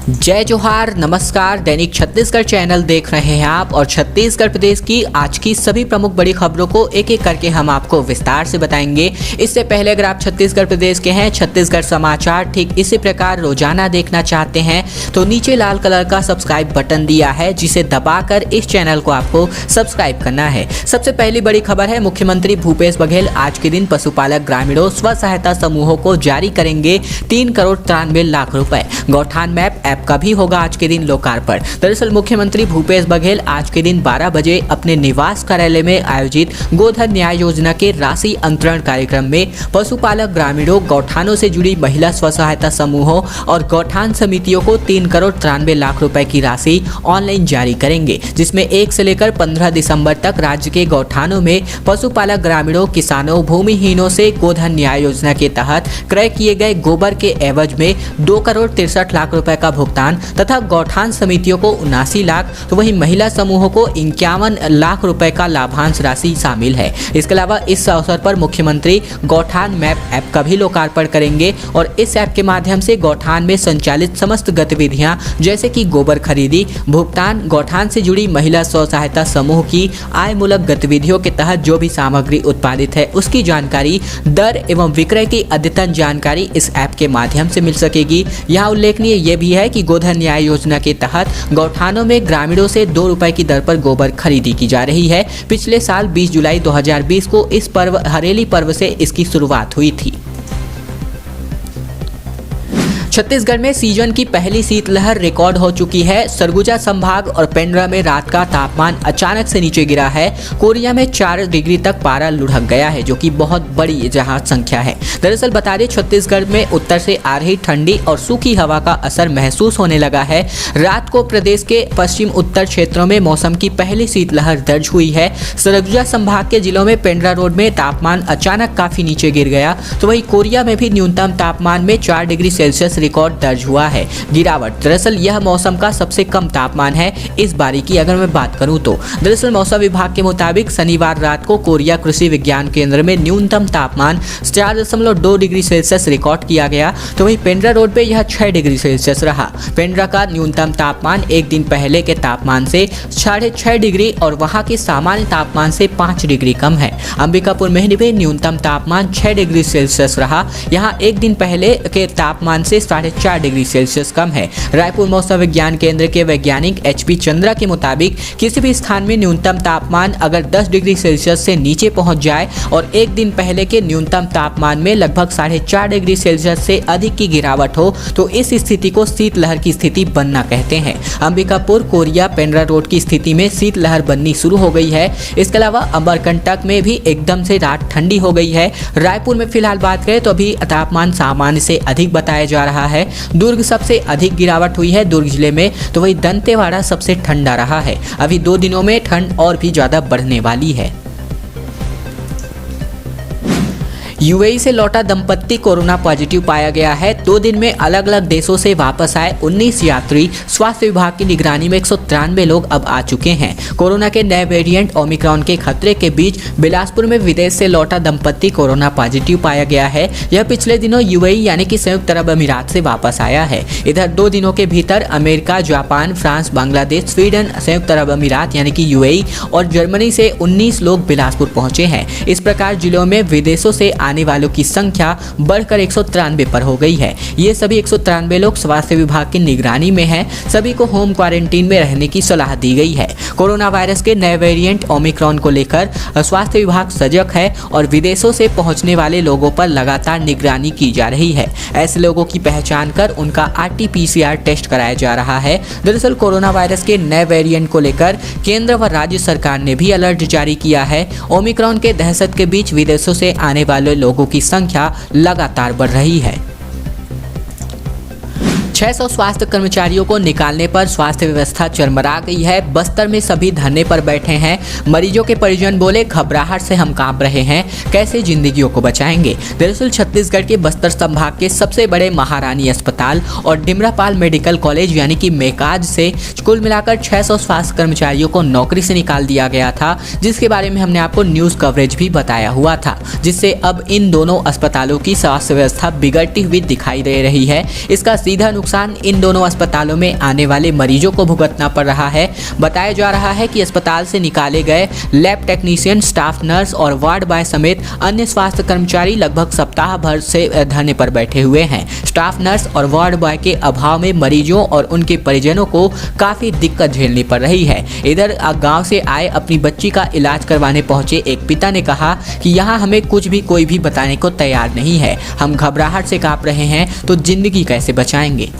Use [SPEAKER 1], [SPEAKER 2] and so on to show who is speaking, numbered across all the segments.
[SPEAKER 1] जय जोहार, नमस्कार। दैनिक छत्तीसगढ़ चैनल देख रहे हैं आप और छत्तीसगढ़ प्रदेश की आज की सभी प्रमुख बड़ी खबरों को एक एक करके हम आपको विस्तार से बताएंगे। इससे पहले अगर आप छत्तीसगढ़ प्रदेश के हैं, छत्तीसगढ़ समाचार ठीक इसी प्रकार रोजाना देखना चाहते हैं तो नीचे लाल कलर का सब्सक्राइब बटन दिया है, जिसे दबाकर इस चैनल को आपको सब्सक्राइब करना है। सबसे पहली बड़ी खबर है, मुख्यमंत्री भूपेश बघेल आज के दिन पशुपालक ग्रामीणों स्व सहायता समूहों को जारी करेंगे 3 करोड़ 93 लाख रुपए। गौठान मैप ऐप का भी होगा आज के दिन लोकार्पण। दरअसल मुख्यमंत्री भूपेश बघेल आज के दिन 12 बजे अपने निवास कार्यालय में आयोजित गोधन न्याय योजना के राशि अंतरण कार्यक्रम में पशुपालक ग्रामीणों, गौठानों से जुड़ी महिला स्व सहायता समूहों और गौठान समितियों को 3 करोड़ 93 लाख रुपए की राशि ऑनलाइन जारी करेंगे, जिसमें 1 से लेकर 15 दिसंबर तक राज्य के गौठानों में पशुपालक ग्रामीणों, किसानों, भूमिहीनों से गोधन न्याय योजना के तहत क्रय किए गए गोबर के एवज में 2 करोड़ 63 लाख रुपए का भुगतान तथा गौठान समितियों को 79 लाख तो वहीं महिला समूहों को 51 लाख रुपए का लाभांश राशि शामिल है। इसके अलावा इस अवसर पर मुख्यमंत्री गौठान मैप ऐप का भी लोकार्पण करेंगे और इस ऐप के माध्यम से गौठान में संचालित समस्त गतिविधियां जैसे कि गोबर खरीदी, भुगतान, गौठान से जुड़ी महिला स्व सहायता समूह की आय मूलक गतिविधियों के तहत जो भी सामग्री उत्पादित है उसकी जानकारी, दर एवं विक्रय की अद्यतन जानकारी इस ऐप के माध्यम से मिल सकेगी। यहाँ उल्लेखनीय ये भी है कि गोधन न्याय योजना के तहत गौठानों में ग्रामीणों से 2 रुपए की दर पर गोबर खरीदी की जा रही है। पिछले साल 20 जुलाई 2020 को इस पर्व हरेली पर्व से इसकी शुरुआत हुई थी। छत्तीसगढ़ में सीजन की पहली शीतलहर रिकॉर्ड हो चुकी है। सरगुजा संभाग और पेंड्रा में रात का तापमान अचानक से नीचे गिरा है। कोरिया में 4 डिग्री तक पारा लुढ़क गया है, जो कि बहुत बड़ी जहां संख्या है। दरअसल बता दें, छत्तीसगढ़ में उत्तर से आ रही ठंडी और सूखी हवा का असर महसूस होने लगा है। रात को प्रदेश के पश्चिम उत्तर क्षेत्रों में मौसम की पहली शीतलहर दर्ज हुई है। सरगुजा संभाग के जिलों में पेंड्रा रोड में तापमान अचानक काफी नीचे गिर गया, तो वहीं कोरिया में भी न्यूनतम तापमान में 4 डिग्री सेल्सियस रिकॉर्ड दर्ज हुआ है गिरावट। दरअसल यह मौसम का सबसे कम तापमान है इस बारी की अगर मैं बात करूं तो। दरअसल मौसम विभाग के मुताबिक शनिवार रात को कोरिया कृषि विज्ञान केंद्र में न्यूनतम तापमान 4.2 डिग्री सेल्सियस रिकॉर्ड किया गया, तो वहीं पेंड्रा रोड पे यह 6 डिग्री सेल्सियस रहा। पेंड्रा का न्यूनतम तापमान एक दिन पहले के तापमान से 6.5 डिग्री और वहां के सामान्य तापमान से 5 डिग्री कम है। अंबिकापुर में भी न्यूनतम तापमान 6 डिग्री सेल्सियस रहा। यहाँ एक दिन पहले के तापमान से 4.5 डिग्री सेल्सियस कम है। रायपुर मौसम विज्ञान केंद्र के वैज्ञानिक HP चंद्रा के मुताबिक किसी भी स्थान में न्यूनतम तापमान अगर 10 डिग्री सेल्सियस से नीचे पहुंच जाए और एक दिन पहले के न्यूनतम तापमान में लगभग 4.5 डिग्री सेल्सियस से अधिक की गिरावट हो तो इस स्थिति को शीतलहर की स्थिति बनना कहते हैं। अंबिकापुर, कोरिया, पेंड्रा रोड की स्थिति में शीतलहर बननी शुरू हो गई है। इसके अलावा अमरकंटक में भी एकदम से रात ठंडी हो गई है। रायपुर में फिलहाल बात करें तो अभी तापमान सामान्य से अधिक बताया जा रहा है। दुर्ग सबसे अधिक गिरावट हुई है दुर्ग जिले में, तो वही दंतेवाड़ा सबसे ठंडा रहा है। अभी 2 दिनों में ठंड और भी ज्यादा बढ़ने वाली है। यूएई से लौटा दंपत्ति कोरोना पॉजिटिव पाया गया है। 2 दिन में अलग अलग देशों से वापस आए 19 यात्री। स्वास्थ्य विभाग की निगरानी में 193 लोग अब आ चुके हैं। कोरोना के नए वेरिएंट ओमिक्रॉन के खतरे के बीच बिलासपुर में विदेश से लौटा दंपत्ति कोरोना पॉजिटिव पाया गया है। यह पिछले दिनों यूएई यानी कि संयुक्त अरब अमीरात से वापस आया है। इधर 2 दिनों के भीतर America, Japan, France, Bangladesh, Sweden, संयुक्त अरब अमीरात यानी कि यूएई और जर्मनी से 19 लोग बिलासपुर पहुंचे हैं। इस प्रकार जिलों में विदेशों से आने वालों की संख्या बढ़कर 193 पर हो गई है। ये सभी 193 लोग स्वास्थ्य विभाग की निगरानी में हैं। सभी को होम क्वारंटीन में रहने की सलाह दी गई है। कोरोना वायरस के नए वेरिएंट ओमिक्रॉन को लेकर स्वास्थ्य विभाग सजग है और विदेशों से पहुंचने वाले लोगों पर लगातार निगरानी की जा रही है। ऐसे लोगों की पहचान कर उनका RT-PCR टेस्ट कराया जा रहा है। दरअसल कोरोना वायरस के नए वेरिएंट को लेकर केंद्र व राज्य सरकार ने भी अलर्ट जारी किया है। ओमिक्रॉन के दहशत के बीच विदेशों से आने वाले लोगों की संख्या लगातार बढ़ रही है। 600 स्वास्थ्य कर्मचारियों को निकालने पर स्वास्थ्य व्यवस्था चरमरा गई है। बस्तर में सभी धरने पर बैठे हैं। मरीजों के परिजन बोले, घबराहट से हम कांप रहे हैं, कैसे जिंदगियों को बचाएंगे। दरअसल छत्तीसगढ़ के बस्तर संभाग के सबसे बड़े महारानी अस्पताल और डिमरापाल मेडिकल कॉलेज यानी कि मेकाज से कुल मिलाकर 600 स्वास्थ्य कर्मचारियों को नौकरी से निकाल दिया गया था, जिसके बारे में हमने आपको न्यूज कवरेज भी बताया हुआ था, जिससे अब इन दोनों अस्पतालों की स्वास्थ्य व्यवस्था बिगड़ती हुई दिखाई दे रही है। इसका सीधा नुकसान नुकसान इन दोनों अस्पतालों में आने वाले मरीजों को भुगतना पड़ रहा है। बताया जा रहा है कि अस्पताल से निकाले गए लैब टेक्नीशियन, स्टाफ नर्स और वार्ड बॉय समेत अन्य स्वास्थ्य कर्मचारी लगभग सप्ताह भर से धरने पर बैठे हुए हैं। स्टाफ नर्स और वार्ड बॉय के अभाव में मरीजों और उनके परिजनों को काफी दिक्कत झेलनी पड़ रही है। इधर गांव से आए अपनी बच्ची का इलाज करवाने पहुंचे एक पिता ने कहा कि यहाँ हमें कुछ भी कोई भी बताने को तैयार नहीं है। हम घबराहट से कांप रहे हैं, तो जिंदगी कैसे बचाएंगे।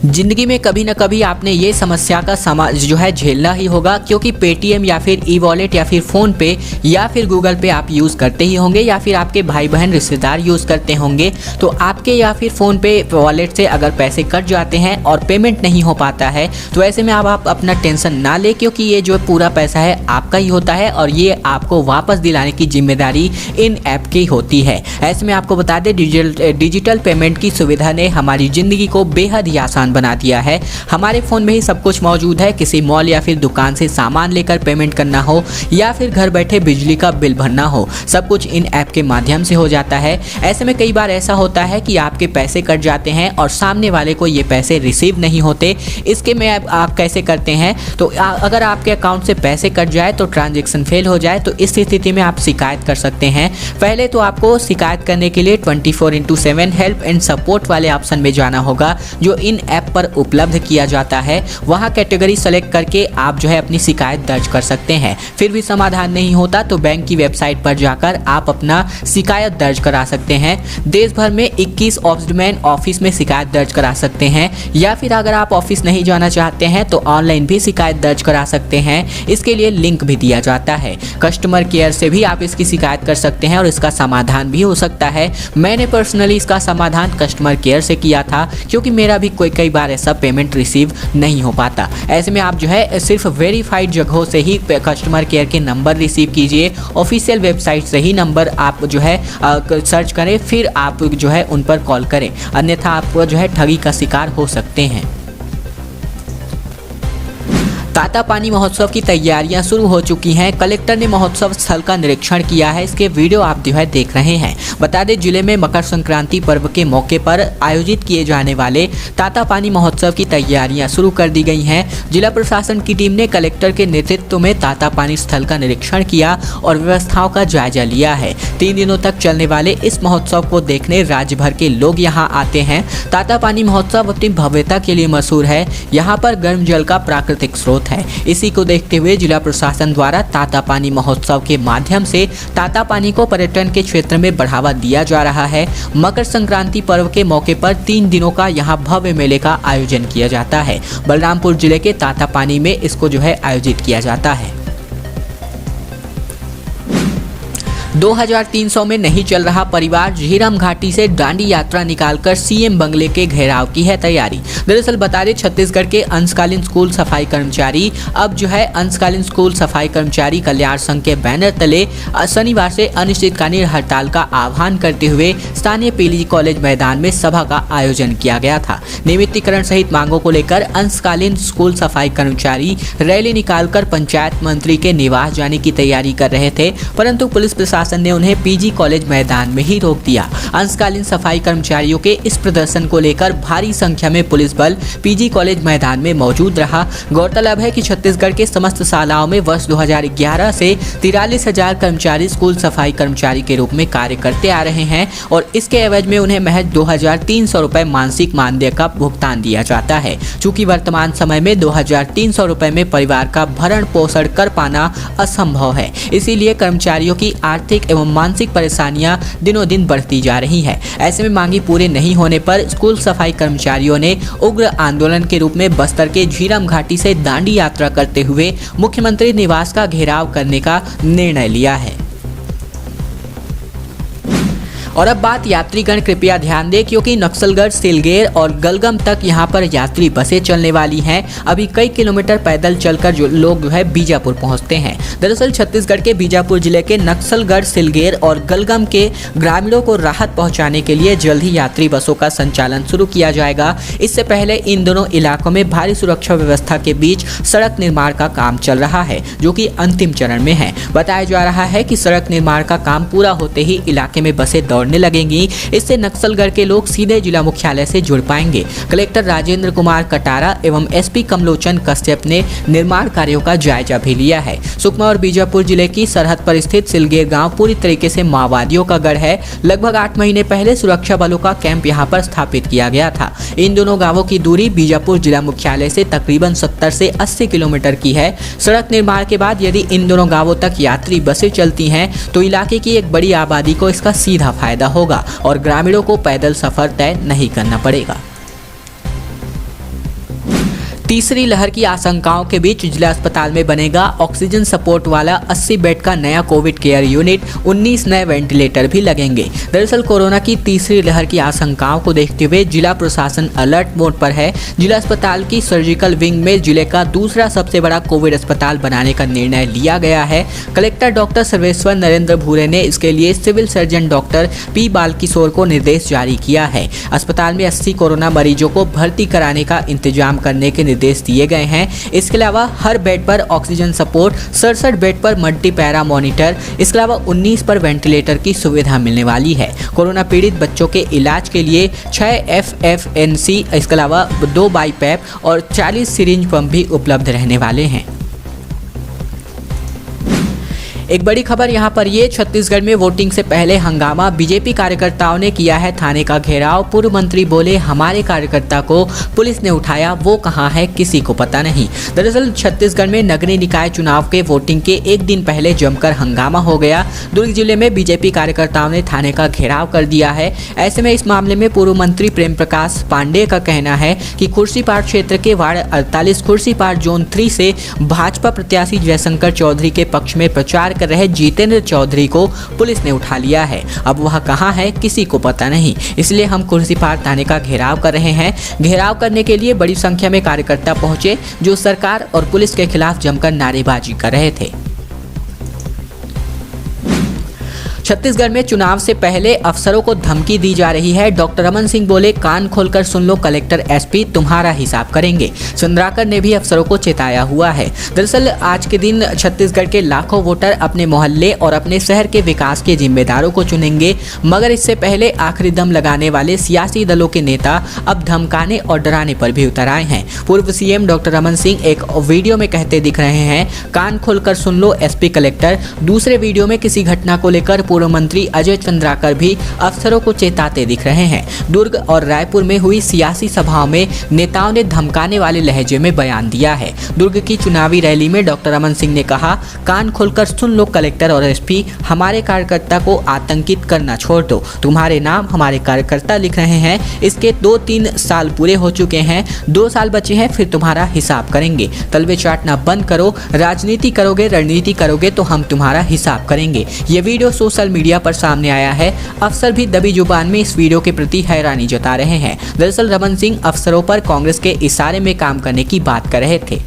[SPEAKER 1] जिंदगी में कभी न कभी आपने ये समस्या का जो है झेलना ही होगा, क्योंकि पेटीएम या फिर ई वॉलेट या फिर फ़ोन पे या फिर गूगल पे आप यूज़ करते ही होंगे, या फिर आपके भाई बहन रिश्तेदार यूज़ करते होंगे। तो आपके या फिर फ़ोन पे वॉलेट से अगर पैसे कट जाते हैं और पेमेंट नहीं हो पाता है, तो ऐसे में आप अपना टेंशन ना ले, क्योंकि ये जो पूरा पैसा है आपका ही होता है और ये आपको वापस दिलाने की जिम्मेदारी इन ऐप की होती है। ऐसे में आपको बता दें, डिजिटल पेमेंट की सुविधा ने हमारी ज़िंदगी को बेहद ही आसान बना दिया है। हमारे फोन में ही सब कुछ मौजूद है। किसी मॉल या फिर दुकान से सामान लेकर पेमेंट करना हो या फिर घर बैठे बिजली का बिल भरना हो, सब कुछ इन ऐप के माध्यम से हो जाता है। ऐसे में कई बार ऐसा होता है कि आपके पैसे कट जाते हैं और सामने वाले को ये पैसे रिसीव नहीं होते। इसके में आप कैसे करते हैं, तो अगर आपके अकाउंट से पैसे कट जाए तो ट्रांजैक्शन फेल हो जाए, तो इस स्थिति में आप शिकायत कर सकते हैं। पहले तो आपको शिकायत करने के लिए 24/7 हेल्प एंड सपोर्ट वाले ऑप्शन में जाना होगा, जो इन ऐप पर उपलब्ध किया जाता है। वहां कैटेगरी सेलेक्ट करके आप जो है अपनी शिकायत दर्ज कर सकते हैं। फिर भी समाधान नहीं होता तो बैंक की वेबसाइट पर जाकर आप अपना शिकायत दर्ज करा सकते हैं। देश भर में 21 ऑम्बुड्समैन ऑफिस में शिकायत दर्ज करा सकते हैं, या फिर अगर आप ऑफिस नहीं जाना चाहते हैं तो ऑनलाइन भी शिकायत दर्ज करा सकते हैं। इसके लिए लिंक भी दिया जाता है। कस्टमर केयर से भी आप इसकी शिकायत कर सकते हैं और इसका समाधान भी हो सकता है। मैंने पर्सनली इसका समाधान कस्टमर केयर से किया था, क्योंकि मेरा भी कई बार ऐसा पेमेंट रिसीव नहीं हो पाता। ऐसे में आप जो है सिर्फ वेरीफाइड जगहों से ही कस्टमर केयर के नंबर रिसीव कीजिए। ऑफिशियल वेबसाइट से ही नंबर आप जो है सर्च करें, फिर आप जो है उन पर कॉल करें, अन्यथा आप जो है ठगी का शिकार हो सकते हैं। तातापानी महोत्सव की तैयारियां शुरू हो चुकी हैं। कलेक्टर ने महोत्सव स्थल का निरीक्षण किया है। इसके वीडियो आप जो है देख रहे हैं। बता दें, जिले में मकर संक्रांति पर्व के मौके पर आयोजित किए जाने वाले तातापानी महोत्सव की तैयारियां शुरू कर दी गई हैं। जिला प्रशासन की टीम ने कलेक्टर के नेतृत्व में तातापानी स्थल का निरीक्षण किया और व्यवस्थाओं का जायजा लिया है। 3 दिनों तक चलने वाले इस महोत्सव को देखने राज्य भर के लोग यहाँ आते हैं। तातापानी महोत्सव अपनी भव्यता के लिए मशहूर है। यहाँ पर गर्म जल का प्राकृतिक स्रोत है। इसी को देखते हुए जिला प्रशासन द्वारा तातापानी महोत्सव के माध्यम से तातापानी को पर्यटन के क्षेत्र में बढ़ावा दिया जा रहा है। मकर संक्रांति पर्व के मौके पर 3 दिनों का यहाँ भव्य मेले का आयोजन किया जाता है। बलरामपुर जिले के तातापानी में इसको जो है आयोजित किया जाता है। 2300 में नहीं चल रहा परिवार, झीरम घाटी से दांडी यात्रा निकालकर सीएम बंगले के घेराव की है तैयारी। दरअसल बता दें, छत्तीसगढ़ के अंशकालीन स्कूल सफाई कर्मचारी अब जो है अंशकालीन स्कूल सफाई कर्मचारी कल्याण संघ के बैनर तले शनिवार से अनिश्चितकालीन हड़ताल का आह्वान करते हुए स्थानीय पीजी कॉलेज मैदान में सभा का आयोजन किया गया था। नियमितीकरण सहित मांगों को लेकर अंशकालीन स्कूल सफाई कर्मचारी रैली निकालकर पंचायत मंत्री के निवास जाने की तैयारी कर रहे थे, परंतु पुलिस प्रशासन ने उन्हें पीजी कॉलेज मैदान में ही रोक दिया। अंशकालीन सफाई कर्मचारियों के इस प्रदर्शन को लेकर भारी संख्या में पुलिस बल पीजी कॉलेज मैदान में मौजूद रहा। गौरतलब है कि छत्तीसगढ़ के समस्त शालाओं में वर्ष 2011 से 43,000 कर्मचारी स्कूल सफाई कर्मचारी के रूप में कार्य करते आ रहे हैं और इसके एवज में उन्हें महज 2,300 रुपए मानसिक मानदेय का भुगतान दिया जाता है। चूँकि वर्तमान समय में 2,300 रुपए में परिवार का भरण पोषण कर पाना असंभव है, इसीलिए कर्मचारियों की आर्थिक एवं मानसिक परेशानियां दिनों दिन बढ़ती जा रही हैं। ऐसे में मांगी पूरे नहीं होने पर स्कूल सफाई कर्मचारियों ने उग्र आंदोलन के रूप में बस्तर के झीरम घाटी से दांडी यात्रा करते हुए मुख्यमंत्री निवास का घेराव करने का निर्णय लिया है। और अब बात यात्रीगण कृपया ध्यान दें, क्योंकि नक्सलगढ़, सिलगेर और गलगम तक यहाँ पर यात्री बसें चलने वाली हैं। अभी कई किलोमीटर पैदल चलकर जो लोग जो है बीजापुर पहुँचते हैं। दरअसल छत्तीसगढ़ के बीजापुर जिले के नक्सलगढ़, सिलगेर और गलगम के ग्रामीणों को राहत पहुँचाने के लिए जल्द ही यात्री बसों का संचालन शुरू किया जाएगा। इससे पहले इन दोनों इलाकों में भारी सुरक्षा व्यवस्था के बीच सड़क निर्माण का काम चल रहा है, जो कि अंतिम चरण में है। बताया जा रहा है कि सड़क निर्माण का काम पूरा होते ही इलाके में बसें दौड़ दौड़ने लगेंगी। इससे नक्सलगढ़ के लोग सीधे जिला मुख्यालय से जुड़ पाएंगे। कलेक्टर राजेंद्र कुमार कटारा एवं एसपी कमलोचन कश्यप ने निर्माण कार्यों का जायजा भी लिया है। सुकमा और बीजापुर जिले की सरहद पर स्थित सिलगेर गांव पूरी तरीके से माओवादियों का गढ़ है। लगभग 8 महीने पहले सुरक्षा बलों का कैंप यहां पर स्थापित किया गया था। इन दोनों गांवों की दूरी बीजापुर जिला मुख्यालय से तकरीबन 70 से 80 किलोमीटर की है। सड़क निर्माण के बाद यदि इन दोनों गांवों तक यात्री बसें चलती हैं तो इलाके की एक बड़ी आबादी को इसका सीधा फायदा होगा और ग्रामीणों को पैदल सफर तय नहीं करना पड़ेगा। तीसरी लहर की आशंकाओं के बीच जिला अस्पताल में बनेगा ऑक्सीजन सपोर्ट वाला 80 बेड का नया कोविड केयर यूनिट। 19 नए वेंटिलेटर भी लगेंगे। दरअसल कोरोना की तीसरी लहर की आशंकाओं को देखते हुए जिला प्रशासन अलर्ट मोड पर है। जिला अस्पताल की सर्जिकल विंग में जिले का दूसरा सबसे बड़ा कोविड अस्पताल बनाने का निर्णय लिया गया है। कलेक्टर डॉक्टर सर्वेश्वर नरेंद्र भूरे ने इसके लिए civil surgeon doctor P Balkishore को निर्देश जारी किया है। अस्पताल में 80 कोरोना मरीजों को भर्ती कराने का इंतजाम करने के निर्देश दिए गए हैं। इसके अलावा हर बेड पर ऑक्सीजन सपोर्ट, 67 बेड पर मल्टी पैरा मॉनिटर, इसके अलावा 19 पर वेंटिलेटर की सुविधा मिलने वाली है। कोरोना पीड़ित बच्चों के इलाज के लिए 6 FFNC, इसके अलावा 2 बाईपैप और 40 सिरिंज पंप भी उपलब्ध रहने वाले हैं। एक बड़ी खबर यहाँ पर ये, छत्तीसगढ़ में वोटिंग से पहले हंगामा, बीजेपी कार्यकर्ताओं ने किया है थाने का घेराव। पूर्व मंत्री बोले हमारे कार्यकर्ता को पुलिस ने उठाया, वो कहाँ है किसी को पता नहीं। दरअसल छत्तीसगढ़ में नगरीय निकाय चुनाव के वोटिंग के एक दिन पहले जमकर हंगामा हो गया। दुर्ग जिले में बीजेपी कार्यकर्ताओं ने थाने का घेराव कर दिया है। ऐसे में इस मामले में पूर्व मंत्री प्रेम प्रकाश पांडेय का कहना है कि खुर्सीपार क्षेत्र के वार्ड 48 खुर्सीपार जोन 3 से भाजपा प्रत्याशी जयशंकर चौधरी के पक्ष में प्रचार कर रहे जितेंद्र चौधरी को पुलिस ने उठा लिया है। अब वह कहां है किसी को पता नहीं, इसलिए हम खुर्सीपार थाने का घेराव कर रहे हैं। घेराव करने के लिए बड़ी संख्या में कार्यकर्ता पहुंचे जो सरकार और पुलिस के खिलाफ जमकर नारेबाजी कर रहे थे। छत्तीसगढ़ में चुनाव से पहले अफसरों को धमकी दी जा रही है। डॉक्टर रमन सिंह बोले कान खोलकर सुन लो कलेक्टर एसपी तुम्हारा हिसाब करेंगे। चंद्राकर ने भी अफसरों को चेताया हुआ है। दरअसल आज के दिन छत्तीसगढ़ के लाखों वोटर अपने मोहल्ले और अपने शहर के विकास के जिम्मेदारों को चुनेंगे, मगर इससे पहले आखिरी दम लगाने वाले सियासी दलों के नेता अब धमकाने और डराने पर भी उतर आए हैं। पूर्व सीएम डॉक्टर रमन सिंह एक वीडियो में कहते दिख रहे हैं कान खोलकर सुन लो एसपी कलेक्टर। दूसरे वीडियो में किसी घटना को लेकर पूर्व मंत्री अजय चंद्राकर भी अफसरों को चेताते दिख रहे हैं। दुर्ग और रायपुर में हुई सियासी सभाओं में नेताओं ने धमकाने वाले लहजे में बयान दिया है। दुर्ग की चुनावी रैली में डॉक्टर रमन सिंह ने कहा कान खोलकर सुन लो कलेक्टर और एसपी, हमारे कार्यकर्ता को आतंकित करना छोड़ दो। तुम्हारे नाम हमारे कार्यकर्ता लिख रहे हैं। इसके 2-3 साल पूरे हो चुके हैं, 2 साल बचे हैं, फिर तुम्हारा हिसाब करेंगे। तलवे चाटना बंद करो, राजनीति करोगे, रणनीति करोगे तो हम तुम्हारा हिसाब करेंगे। ये वीडियो सोशल मीडिया पर सामने आया है। अफसर भी दबी जुबान में इस वीडियो के प्रति हैरानी जता रहे हैं। दरअसल रमन सिंह अफसरों पर कांग्रेस के इशारे में काम करने की बात कर रहे थे।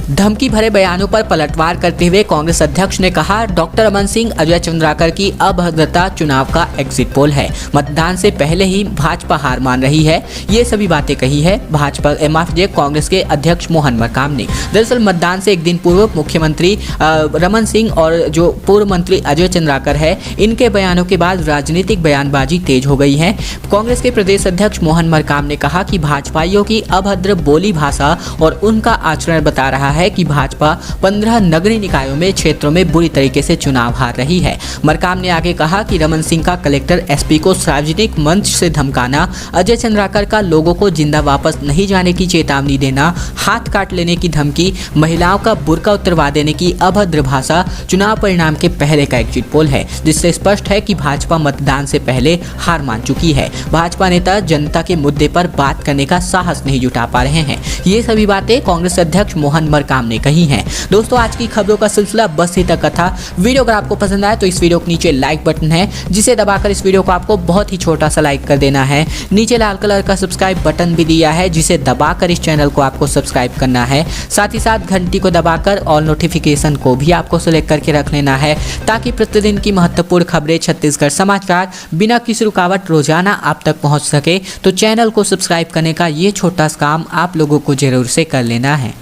[SPEAKER 1] धमकी भरे बयानों पर पलटवार करते हुए कांग्रेस अध्यक्ष ने कहा डॉक्टर रमन सिंह अजय चंद्राकर की अभद्रता चुनाव का एग्जिट पोल है। मतदान से पहले ही भाजपा हार मान रही है। ये सभी बातें कही है भाजपा एमएफजे कांग्रेस के अध्यक्ष मोहन मरकाम ने। दरअसल मतदान से एक दिन पूर्व मुख्यमंत्री रमन सिंह और जो पूर्व मंत्री अजय चंद्राकर है, इनके बयानों के बाद राजनीतिक बयानबाजी तेज हो गई है। कांग्रेस के प्रदेश अध्यक्ष मोहन मरकाम ने कहा कि भाजपाइयों की अभद्र बोली भाषा और उनका आचरण बता रहा है कि भाजपा 15 नगरीय निकायों में क्षेत्रों में बुरी तरीके से चुनाव हार रही है। मरकाम ने आगे कहा कि रमन सिंह का कलेक्टर एसपी को सार्वजनिक मंच से धमकाना, अजय चंद्राकर का लोगों को जिंदा वापस नहीं जाने की चेतावनी देना, हाथ काट लेने की धमकी, महिलाओं का बुर्का उतरवा देने की अभद्र भाषा चुनाव परिणाम के पहले का एग्जिट पोल है, जिससे स्पष्ट है कि भाजपा मतदान से पहले हार मान चुकी है। भाजपा नेता जनता के मुद्दे पर बात करने का साहस नहीं जुटा पा रहे हैं। ये सभी बातें कांग्रेस अध्यक्ष मोहन मरकाम ने कही हैं। दोस्तों आज की खबरों का सिलसिला बस ही तक का था। वीडियो अगर आपको पसंद आए तो इस वीडियो के नीचे लाइक बटन है, जिसे दबाकर इस वीडियो को आपको बहुत ही छोटा सा लाइक कर देना है। नीचे लाल कलर का सब्सक्राइब बटन भी दिया है, जिसे दबाकर इस चैनल को आपको सब्सक्राइब करना है। साथ ही साथ घंटी को दबाकर ऑल नोटिफिकेशन को भी आपको सेलेक्ट करके रख लेना है, ताकि प्रतिदिन की महत्वपूर्ण खबरें, छत्तीसगढ़ समाचार बिना किसी रुकावट रोजाना आप तक पहुंच सके। तो चैनल को सब्सक्राइब करने का ये छोटा सा काम आप लोगों को जरूर से कर लेना है।